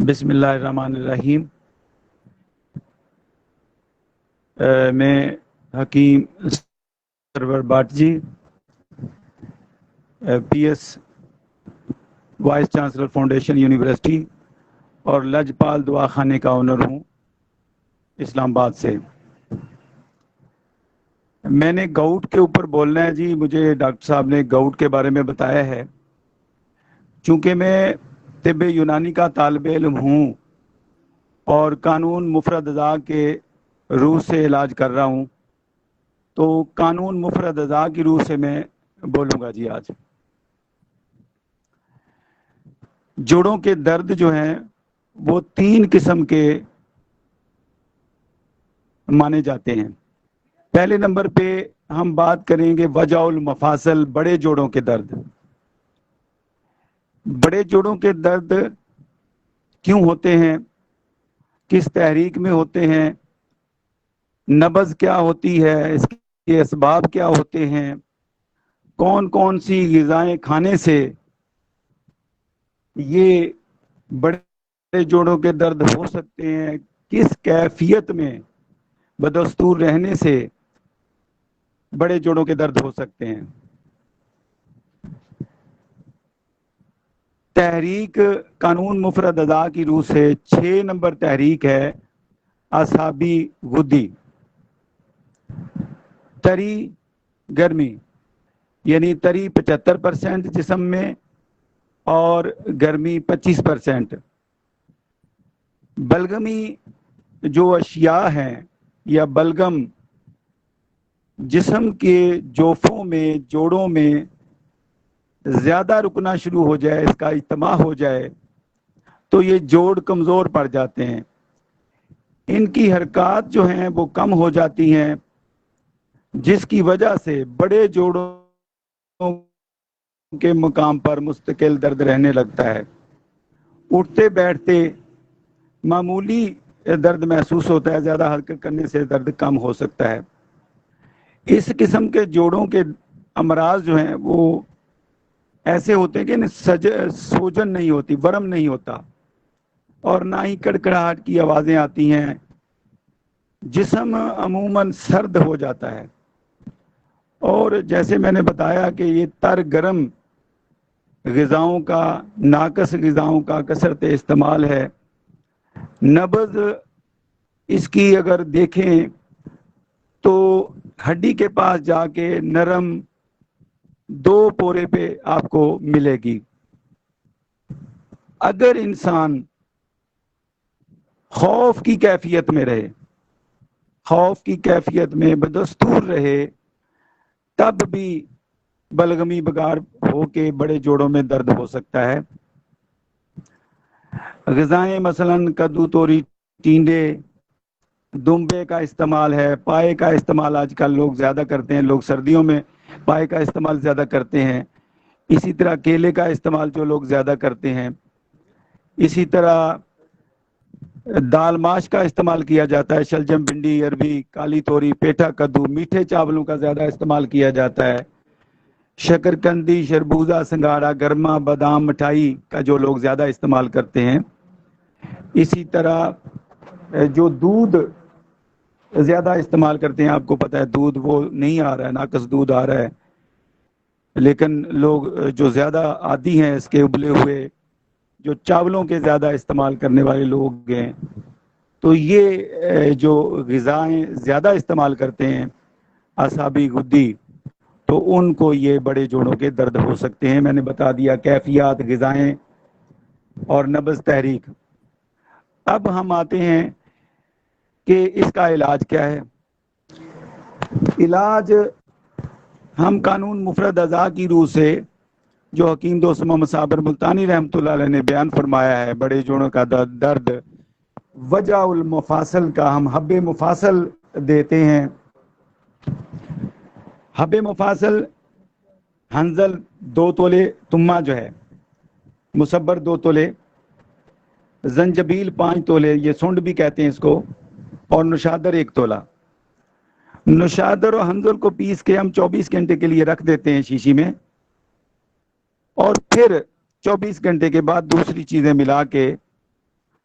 بسم اللہ الرحمن الرحیم۔ میں Hakim Sarwar Butt ji, P S vice chancellor Foundation University اور لجپال دعا خانے کا اونر ہوں اسلام آباد سے۔ میں نے گاؤٹ کے اوپر بولنا ہے جی، مجھے ڈاکٹر صاحب نے گاؤٹ کے بارے میں بتایا ہے۔ چونکہ میں طب یونانی کا طالب علم ہوں اور قانون مفرد اعضاء کے روح سے علاج کر رہا ہوں، تو قانون مفرد اعضاء کی روح سے میں بولوں گا جی۔ آج جوڑوں کے درد جو ہیں وہ 3 قسم کے مانے جاتے ہیں۔ پہلے نمبر پہ ہم بات کریں گے وجع المفاصل، بڑے جوڑوں کے درد۔ بڑے جوڑوں کے درد کیوں ہوتے ہیں، کس تحریک میں ہوتے ہیں، نبض کیا ہوتی ہے، اس کے اسباب کیا ہوتے ہیں، کون کون سی غذائیں کھانے سے یہ بڑے جوڑوں کے درد ہو سکتے ہیں، کس کیفیت میں بدستور رہنے سے بڑے جوڑوں کے درد ہو سکتے ہیں۔ تحریک قانون مفرد اعضاء کی روح سے 6 نمبر تحریک ہے اعصابی غدی۔ تری گرمی، یعنی تری 75% جسم میں اور گرمی 25%۔ بلغمی جو اشیاء ہیں یا بلغم جسم کے جوفوں میں، جوڑوں میں زیادہ رکنا شروع ہو جائے، اس کا اجتماع ہو جائے تو یہ جوڑ کمزور پڑ جاتے ہیں، ان کی حرکات جو ہیں وہ کم ہو جاتی ہیں، جس کی وجہ سے بڑے جوڑوں کے مقام پر مستقل درد رہنے لگتا ہے۔ اٹھتے بیٹھتے معمولی درد محسوس ہوتا ہے، زیادہ حرکت کرنے سے درد کم ہو سکتا ہے۔ اس قسم کے جوڑوں کے امراض جو ہیں وہ ایسے ہوتے ہیں کہ سوجن نہیں ہوتی، ورم نہیں ہوتا، اور نہ ہی کڑکڑاہٹ کی آوازیں آتی ہیں، جسم عموماً سرد ہو جاتا ہے، اور جیسے میں نے بتایا کہ یہ تر گرم غذاؤں کا، ناقص غذاؤں کا کثرت استعمال ہے۔ نبض اس کی اگر دیکھیں تو ہڈی کے پاس جا کے نرم 2 پورے پہ آپ کو ملے گی۔ اگر انسان خوف کی کیفیت میں رہے، خوف کی کیفیت میں بدستور رہے، تب بھی بلغمی بگاڑ ہو کے بڑے جوڑوں میں درد ہو سکتا ہے۔ غذائیں مثلاً کدو، توری، ٹینڈے، دمبے کا استعمال ہے، پائے کا استعمال آج کل لوگ زیادہ کرتے ہیں، لوگ سردیوں میں پائے کا استعمال زیادہ کرتے ہیں۔ اسی طرح کیلے کا استعمال جو لوگ زیادہ کرتے ہیں، اسی طرح دال ماش کا استعمال کیا جاتا ہے، شلجم، بھنڈی، عربی، کالی توری، پیٹھا کدو، میٹھے چاولوں کا زیادہ استعمال کیا جاتا ہے۔ شکرکندی، شربوزہ، سنگھاڑا، گرما، بادام، مٹھائی کا جو لوگ زیادہ استعمال کرتے ہیں۔ اسی طرح جو دودھ زیادہ استعمال کرتے ہیں، آپ کو پتہ ہے دودھ وہ نہیں آ رہا ہے، ناقص دودھ آ رہا ہے، لیکن لوگ جو زیادہ عادی ہیں اس کے ابلے ہوئے، جو چاولوں کے زیادہ استعمال کرنے والے لوگ ہیں، تو یہ جو غذائیں زیادہ استعمال کرتے ہیں اعصابی غدی، تو ان کو یہ بڑے جوڑوں کے درد ہو سکتے ہیں۔ میں نے بتا دیا کیفیات، غذائیں اور نبض تحریک۔ اب ہم آتے ہیں کہ اس کا علاج کیا ہے۔ علاج ہم قانون مفرد اعضاء کی روح سے جو حکیم دوست محمد صابر ملتانی رحمۃ اللہ علیہ نے بیان فرمایا ہے، بڑے جوڑوں کا درد، وجع المفاصل کا ہم حب مفاصل دیتے ہیں۔ حب مفاصل حنظل 2 تولے، تمہ جو ہے مصبر 2 تولے، زنجبیل 5 تولے، یہ سونڈ بھی کہتے ہیں اس کو، اور نشادر 1 تولہ۔ نشادر اور حنظل کو پیس کے ہم 24 گھنٹے کے لیے رکھ دیتے ہیں شیشی میں، اور پھر 24 گھنٹے کے بعد دوسری چیزیں ملا کے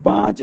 5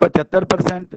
75%,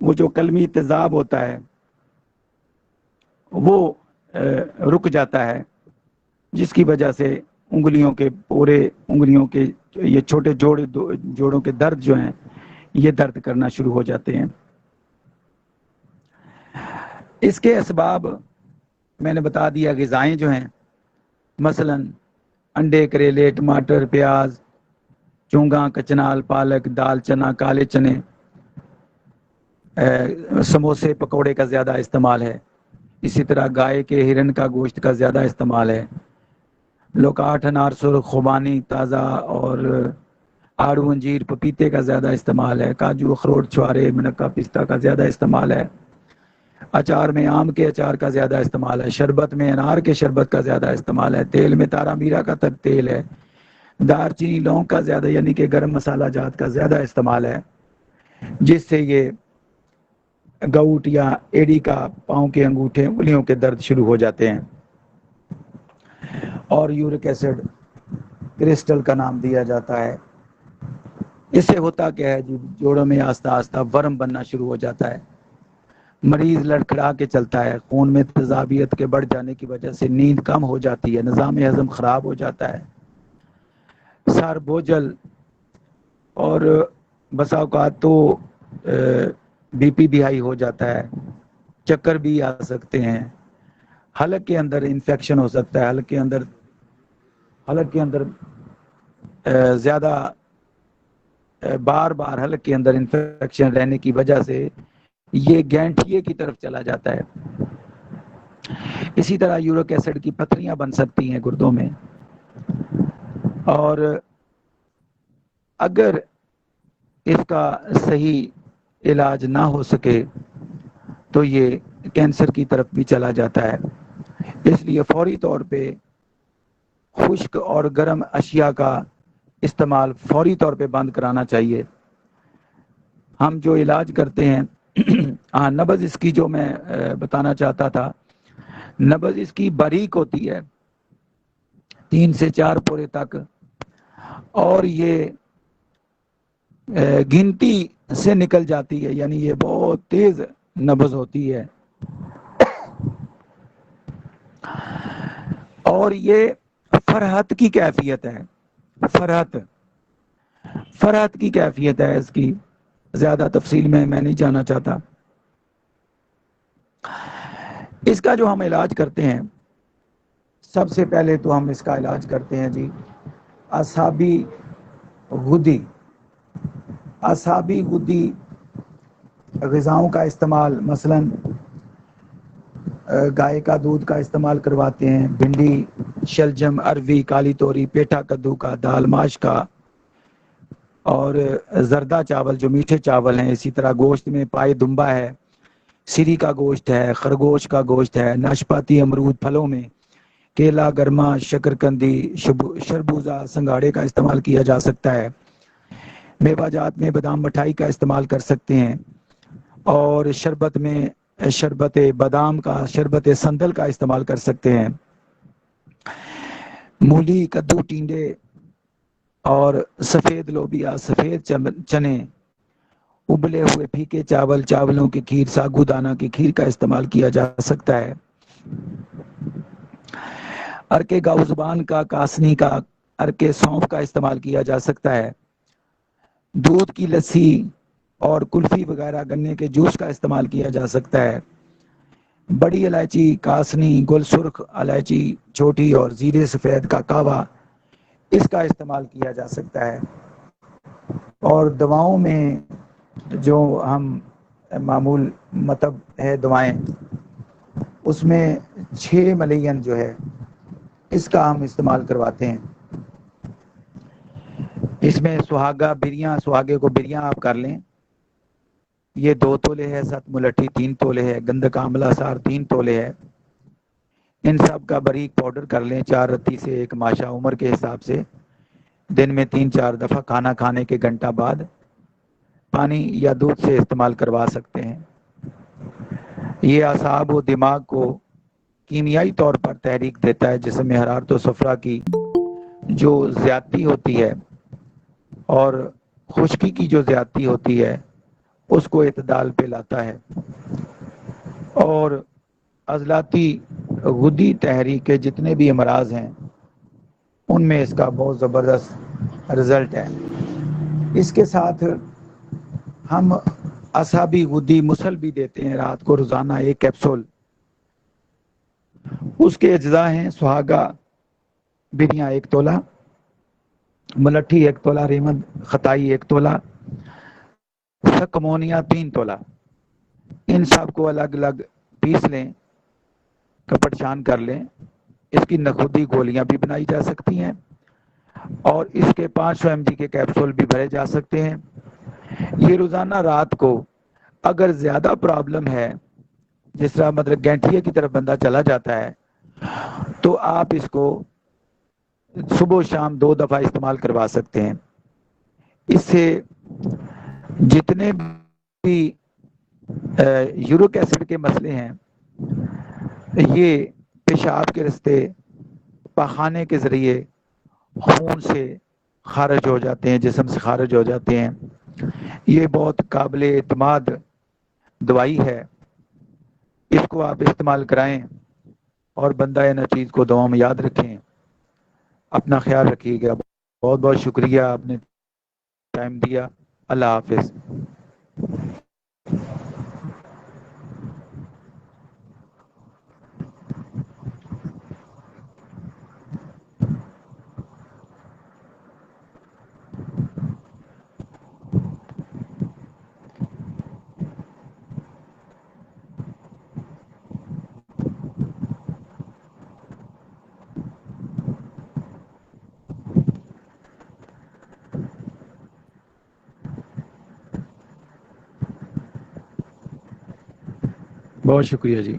وہ جو قلمی تیزاب ہوتا ہے وہ رک جاتا ہے، جس کی وجہ سے انگلیوں کے پورے انگلیوں کے یہ چھوٹے جوڑوں کے درد جو ہیں یہ درد کرنا شروع ہو جاتے ہیں۔ اس کے اسباب میں نے بتا دیا، غذائیں جو ہیں مثلا انڈے، کریلے، ٹماٹر، پیاز، چونگا، کچنال، پالک، دال، چنا، کالے چنے، سموسے، پکوڑے کا زیادہ استعمال ہے۔ اسی طرح گائے کے ہرن کا گوشت کا زیادہ استعمال ہے۔ لوکاٹ، انار، سرخ، خوبانی، تازہ اور آڑو، انجیر، پپیتے کا زیادہ استعمال ہے۔ کاجو، اخروٹ، چھوارے، منقہ، پستہ کا زیادہ استعمال ہے۔ اچار میں آم کے اچار کا زیادہ استعمال ہے۔ شربت میں انار کے شربت کا زیادہ استعمال ہے۔ تیل میں تارا میرا کا تیل ہے۔ دار چینی، لونگ کا زیادہ یعنی کہ گرم مسالہ جات کا زیادہ استعمال ہے، جس سے یہ گوٹ یا ایڑی کا، پاؤں کے انگوٹھے، انگلیوں کے درد شروع ہو جاتے ہیں۔ اور یورک ایسڈ کرسٹل کا نام دیا جاتا ہے۔ اس سے ہوتا کیا ہے جی، جوڑوں میں آہستہ آہستہ ورم بننا شروع ہو جاتا ہے، مریض لڑکھڑا کے چلتا ہے، خون میں تیزابیت کے بڑھ جانے کی وجہ سے نیند کم ہو جاتی ہے، نظام ہضم خراب ہو جاتا ہے، سر بوجھل، اور بسا اوقات تو بی پی بھی ہائی ہو جاتا ہے، چکر بھی آ سکتے ہیں، حلق کے اندر انفیکشن ہو سکتا ہے، حلق کے اندر زیادہ بار بار حلق کے اندر انفیکشن رہنے کی وجہ سے یہ گینٹھیے کی طرف چلا جاتا ہے۔ اسی طرح یورک ایسڈ کی پتھریاں بن سکتی ہیں گردوں میں، اور اگر اس کا صحیح علاج نہ ہو سکے تو یہ کینسر کی طرف بھی چلا جاتا ہے۔ اس لیے فوری طور پہ خشک اور گرم اشیاء کا استعمال فوری طور پہ بند کرانا چاہیے۔ ہم جو علاج کرتے ہیں نبض اس کی جو میں بتانا چاہتا تھا، نبض اس کی باریک ہوتی ہے 3 سے 4 پورے تک، اور یہ گنتی سے نکل جاتی ہے، یعنی یہ بہت تیز نبض ہوتی ہے، اور یہ فرحت کی کیفیت ہے۔ فرحت کی کیفیت ہے اس کی، زیادہ تفصیل میں نہیں جانا چاہتا۔ اس کا جو ہم علاج کرتے ہیں، سب سے پہلے تو ہم اس کا علاج کرتے ہیں جی اعصابی غدی غذاؤں کا استعمال، مثلا گائے کا دودھ کا استعمال کرواتے ہیں، بھنڈی، شلجم، اروی، کالی توری، پیٹھا کدو کا، دال ماش کا، اور زردہ چاول جو میٹھے چاول ہیں۔ اسی طرح گوشت میں پائے دمبا ہے، سری کا گوشت ہے، خرگوش کا گوشت ہے، ناشپاتی، امرود، پھلوں میں کیلا، گرما، شکرکندی، شربوزہ، سنگھاڑے کا استعمال کیا جا سکتا ہے۔ میوہ جات میں بادام مٹھائی کا استعمال کر سکتے ہیں، اور شربت میں شربت بادام کا، شربت سندل کا استعمال کر سکتے ہیں۔ مولی، کدو، ٹینڈے اور سفید لوبیا، سفید چنے، ابلے ہوئے پھیکے چاول، چاولوں کی کھیر، ساگو دانہ کی کھیر کا استعمال کیا جا سکتا ہے۔ ارکے گاؤ زبان کا، کاسنی کا، ارکے سونف کا استعمال کیا جا سکتا ہے۔ دودھ کی لسی اور کلفی وغیرہ، گنے کے جوس کا استعمال کیا جا سکتا ہے۔ بڑی الائچی، کاسنی، گل سرخ الائچی چھوٹی اور زیرے سفید کا کہوہ، اس کا استعمال کیا جا سکتا ہے۔ اور دواؤں میں جو ہم معمول مطلب ہے دوائیں، اس میں 6 ملین جو ہے اس کا ہم استعمال کرواتے ہیں۔ اس میں سہاگے کو بریاں آپ کر لیں، یہ 2 تولے ہے، 7 ملٹھی 3 تولے ہے، گندک آملہ سار 3 تولے ہے۔ ان سب کا باریک پاؤڈر کر لیں 4 رتی سے 1 ماشا، عمر کے حساب سے دن میں 3-4 دفعہ کھانا کھانے کے گھنٹہ بعد پانی یا دودھ سے استعمال کروا سکتے ہیں۔ یہ اعصاب و دماغ کو کیمیائی طور پر تحریک دیتا ہے، جسم میں حرارت و صفرا کی جو زیادتی ہوتی ہے اور خشکی کی جو زیادتی ہوتی ہے اس کو اعتدال پہ لاتا ہے. اور عضلاتی غدی تحریک کے جتنے بھی امراض ہیں ان میں اس کا بہت زبردست رزلٹ ہے. اس کے ساتھ ہم اعصابی غدی مسل بھی دیتے ہیں رات کو روزانہ 1 کیپسول. اس کے اجزاء ہیں سہاگا بریاں 1 تولہ، ملٹھی 1 تولہ، ریمند خطائی 1 تولہ، سکمونیا 3 تولہ. ان سب کو الگ الگ پیس لیں، کپڑ چھان کر لیں. اس کی نخودی گولیاں بھی بنائی جا سکتی ہیں اور اس کے 500 mg کے کیپسول بھی بھرے جا سکتے ہیں. یہ روزانہ رات کو اگر زیادہ پرابلم ہے، جس طرح مطلب گینٹھیے کی طرف بندہ چلا جاتا ہے، تو آپ اس کو صبح و شام 2 دفعہ استعمال کروا سکتے ہیں. اس سے جتنے بھی یورک ایسڈ کے مسئلے ہیں یہ پیشاب کے رستے، پاخانے کے ذریعے خون سے خارج ہو جاتے ہیں، جسم سے خارج ہو جاتے ہیں. یہ بہت قابل اعتماد دوائی ہے. اس کو آپ استعمال کرائیں اور بندہ ان چیز کو دعاؤں میں یاد رکھیں. اپنا خیال رکھیے گا. بہت بہت شکریہ آپ نے ٹائم دیا. اللہ حافظ. بہت شکریہ جی.